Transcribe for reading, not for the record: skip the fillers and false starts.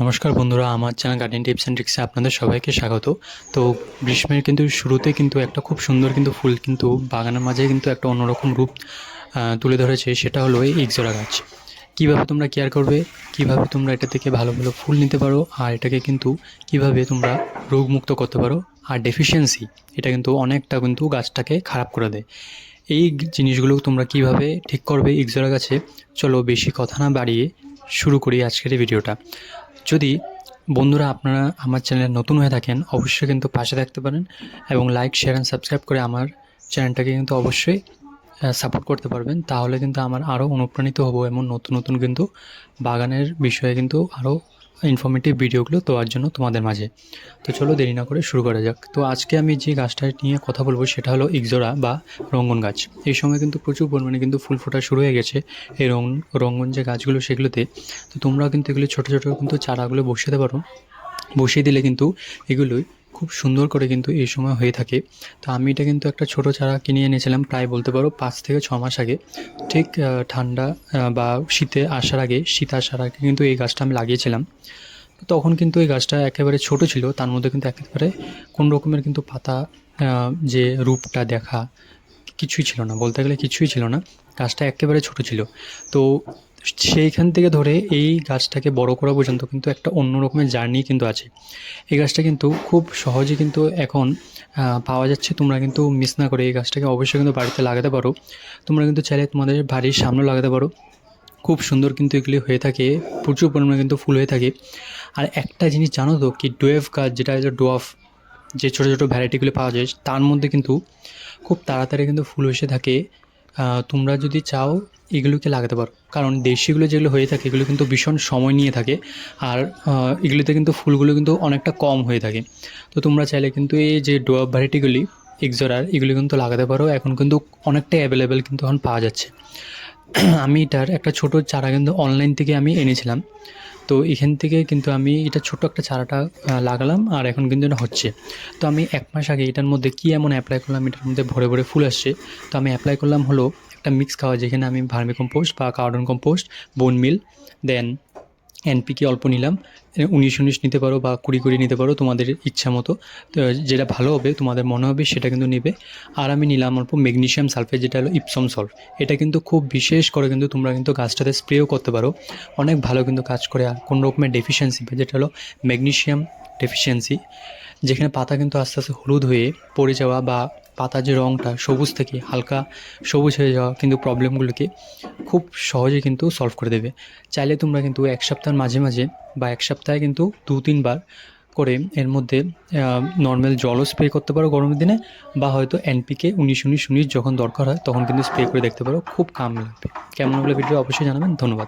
নমস্কার বন্ধুরা, আমার চ্যানেল গার্ডেন টিপস অ্যান্ড ট্রিক্সে আপনাদের সবাইকে স্বাগত। তো গ্রীষ্মের কিন্তু শুরুতে কিন্তু একটা খুব সুন্দর কিন্তু ফুল কিন্তু বাগানের মাঝে কিন্তু একটা অন্যরকম রূপ তুলে ধরেছে। সেটা হলো এই এক্সোরা গাছ। কীভাবে তোমরা কেয়ার করবে, কীভাবে তোমরা এটা থেকে ভালো ভালো ফুল নিতে পারো, আর এটাকে কিন্তু কীভাবে তোমরা রোগমুক্ত করতে পারো। আর ডেফিসিয়েন্সি এটা কিন্তু অনেকটা কিন্তু গাছটাকে খারাপ করে দেয়। এই জিনিসগুলো তোমরা কীভাবে ঠিক করবে এক্সোরা গাছে, চলো বেশি কথা না বাড়িয়ে শুরু করি আজকের এই ভিডিওটা। যদি বন্ধুরা আপনারা আমার চ্যানেলে নতুন হয়ে থাকেন, অবশ্যই কিন্তু পাশে থাকতে পারেন এবং লাইক, শেয়ার অ্যান্ড সাবস্ক্রাইব করে আমার চ্যানেলটাকে কিন্তু অবশ্যই সাপোর্ট করতে পারবেন। তাহলে কিন্তু আমার আরও অনুপ্রাণিত হব এমন নতুন নতুন কিন্তু বাগানের বিষয়ে কিন্তু আরও ইনফরমেটিভ ভিডিওগুলো দেওয়ার জন্য তোমাদের মাঝে। তো চলো দেরি না করে শুরু করা যাক। তো আজকে আমি যে গাছটা নিয়ে কথা বলবো সেটা হলো এক্সোরা বা রঙ্গন গাছ। এই সময় কিন্তু প্রচুর পরিমাণে কিন্তু ফুল ফোটা শুরু হয়ে গেছে এই রঙ্গন যে গাছগুলো সেগুলোতে। তো তোমরাও কিন্তু এগুলো ছোটো ছোটো কিন্তু চারাগুলো বসাতে পারো। বসিয়ে দিলে কিন্তু এগুলোই খুব সুন্দর করে কিন্তু এই সময় হয়ে থাকে। তো আমি এটা কিন্তু একটা ছোটো চারা কিনে এনেছিলাম প্রায় বলতে পারো 5 থেকে 6 মাস আগে। ঠিক ঠান্ডা বা শীতে আসার আগে, শীত আসার আগে কিন্তু এই গাছটা আমি লাগিয়েছিলাম। তখন কিন্তু এই গাছটা একেবারে ছোট ছিল, তার মধ্যে কিন্তু একেবারে কোনো রকমের কিন্তু পাতা যে রূপটা দেখা কিছুই ছিল না, বলতে গেলে কিছুই ছিল না। গাছটা একেবারে ছোট ছিল। তো সেইখান থেকে ধরে এই গাছটাকে বড় করা পর্যন্ত কিন্তু একটা অন্য রকমের জার্নি কিন্তু আছে। এই গাছটা কিন্তু খুব সহজে কিন্তু এখন পাওয়া যাচ্ছে। তোমরা কিন্তু মিস না করে এই গাছটাকে অবশ্যই কিন্তু বাড়িতে লাগাতে পারো। তোমরা কিন্তু চাইলে তোমাদের বাড়ির সামনেও লাগাতে পারো। খুব সুন্দর কিন্তু এগুলি হয়ে থাকে, প্রচুর পরিমাণে কিন্তু ফুল হয়ে থাকে। আর একটা জিনিস জানো তো কি, ডোয়েভ গাছ যেটা হচ্ছে ডোয়াফ, যে ছোটো ছোটো ভ্যারাইটিগুলো পাওয়া যায় তার মধ্যে কিন্তু খুব তাড়াতাড়ি কিন্তু ফুল এসে থাকে। তোমরা যদি চাও এগুলোকে লাগাতে পারো, কারণ দেশিগুলো যেগুলো হয়ে থাকে এগুলো কিন্তু ভীষণ সময় নিয়ে থাকে। আর এগুলিতে কিন্তু ফুলগুলো কিন্তু অনেকটা কম হয়ে থাকে। তো তোমরা চাইলে কিন্তু এই যে ডোয়াব ভ্যারাইটিগুলি এক্সোরার এগুলি কিন্তু লাগাতে পারো। এখন কিন্তু অনেকটাই অ্যাভেলেবেল কিন্তু এখন পাওয়া যাচ্ছে। আমি এটার একটা ছোটো চারা কিন্তু অনলাইন থেকে আমি এনেছিলাম। তো এখান থেকে কিন্তু আমি এটা ছোট্ট একটা চারাটা লাগালাম, আর এখন কিন্তু এটা হচ্ছে। তো আমি 1 মাস আগে এটার মধ্যে কী এমন অ্যাপ্লাই করলাম, এটার মধ্যে ভরে ভরে ফুল আসছে। তো আমি অ্যাপ্লাই করলাম হলো একটা মিক্স খাওয়া, যেখানে আমি ভার্মি কম্পোস্ট বা কার্বন কম্পোস্ট, বোন মিল, দেন এনপিকে অল্প নিলাম। 19-19 নিতে পারো বা 20-20 নিতে পারো, তোমাদের ইচ্ছা মতো। তো যেটা ভালো হবে তোমাদের মনে হবে সেটা কিন্তু নেবে। আর আমি নিলাম অল্প ম্যাগনেসিয়াম সালফেট, যেটা হলো ইপসম সল্ট। এটা কিন্তু খুব বিশেষ করে কিন্তু তোমরা কিন্তু গাছটাতে স্প্রেও করতে পারো, অনেক ভালো কিন্তু কাজ করে। আর কোনো রকমের ডেফিসিয়েন্সি, যেটা হলো ম্যাগনেসিয়াম ডেফিসিয়েন্সি, যেখানে পাতা কিন্তু আস্তে আস্তে হলুদ হয়ে পড়ে যাওয়া বা পাতার যে রঙটা সবুজ থেকে হালকা সবুজ হয়ে যাওয়া কিন্তু প্রবলেমগুলোকে খুব সহজে কিন্তু সলভ করে দেবে। চাইলে তোমরা কিন্তু 1 সপ্তাহের মাঝে মাঝে বা 1 সপ্তাহে কিন্তু 2-3 বার করে এর মধ্যে নর্মাল জলও স্প্রে করতে পারো গরমের দিনে, বা হয়তো এনপিকে 19-19-19 যখন দরকার হয় তখন কিন্তু স্প্রে করে দেখতে পারো, খুব কাম লাগবে। কেমন লাগলো ভিডিও অবশ্যই জানাবেন। ধন্যবাদ।